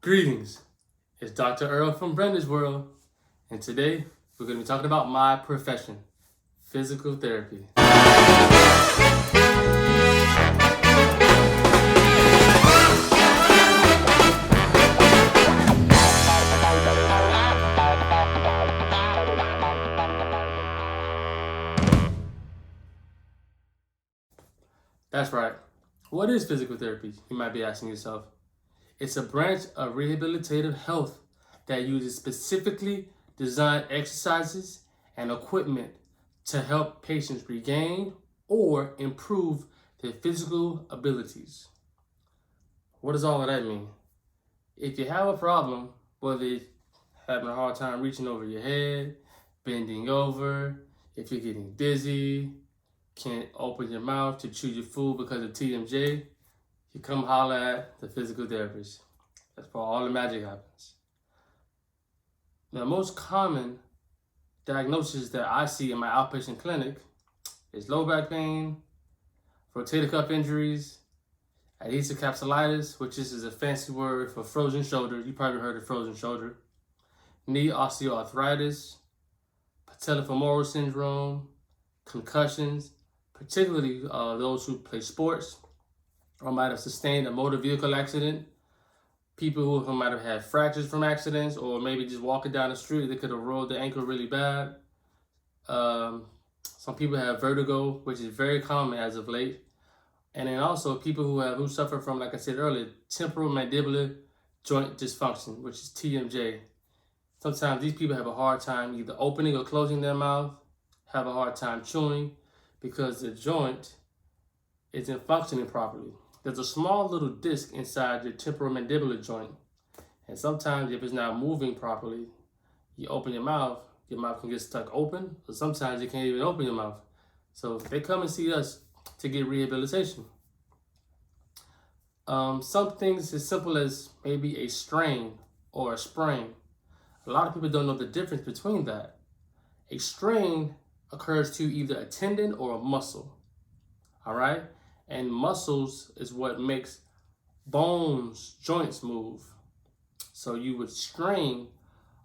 Greetings, it's Dr. Earl from Brundage World, and today we're going to be talking about my profession, physical therapy. That's right. What is physical therapy? You might be asking yourself. It's a branch of rehabilitative health that uses specifically designed exercises and equipment to help patients regain or improve their physical abilities. What does all of that mean? If you have a problem, whether it's having a hard time reaching over your head, bending over, if you're getting dizzy, can't open your mouth to chew your food because of TMJ, you come holler at the physical therapist. That's where all the magic happens. The most common diagnosis that I see in my outpatient clinic is low back pain, rotator cuff injuries, adhesive capsulitis, which is a fancy word for frozen shoulder. You probably heard of frozen shoulder. Knee osteoarthritis, patellofemoral syndrome, concussions, particularly those who play sports or might have sustained a motor vehicle accident, people who might have had fractures from accidents, or maybe just walking down the street, they could have rolled the ankle really bad. Some people have vertigo, which is very common as of late. And then also people who suffer from, like I said earlier, temporal mandibular joint dysfunction, which is TMJ. Sometimes these people have a hard time either opening or closing their mouth, have a hard time chewing because the joint isn't functioning properly. There's a small little disc inside your temporal mandibular joint. And sometimes if it's not moving properly, you open your mouth can get stuck open, or sometimes you can't even open your mouth. So they come and see us to get rehabilitation. Some things as simple as maybe a strain or a sprain. A lot of people don't know the difference between that. A strain occurs to either a tendon or a muscle. All right? And muscles is what makes bones, joints move. So you would strain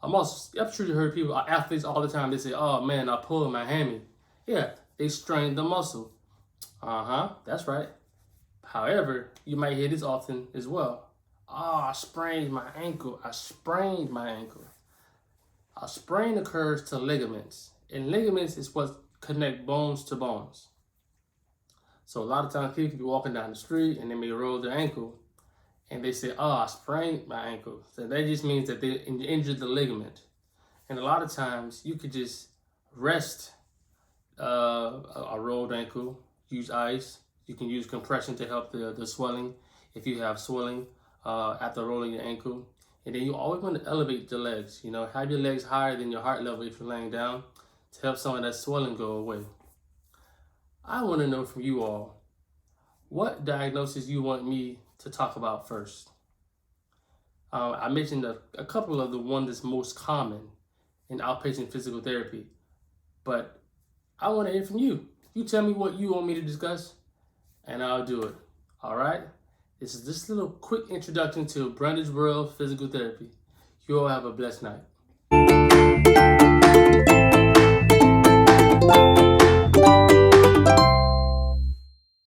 a muscle. I'm sure you heard people, athletes all the time, they say, oh man, I pulled my hammy. Yeah, they strained the muscle. That's right. However, you might hear this often as well. Oh, I sprained my ankle. A sprain occurs to ligaments. And ligaments is what connect bones to bones. So a lot of times people can be walking down the street and they may roll their ankle and they say, oh, I sprained my ankle. So that just means that they injured the ligament. And a lot of times you could just rest a rolled ankle, use ice. You can use compression to help the swelling if you have swelling after rolling your ankle. And then you always want to elevate the legs. You know, have your legs higher than your heart level if you're laying down to help some of that swelling go away. I want to know from you all, what diagnosis you want me to talk about first? I mentioned a couple of the one that's most common in outpatient physical therapy, but I want to hear from you. You tell me what you want me to discuss, and I'll do it. All right? This is just a little quick introduction to Brundage World Physical Therapy. You all have a blessed night.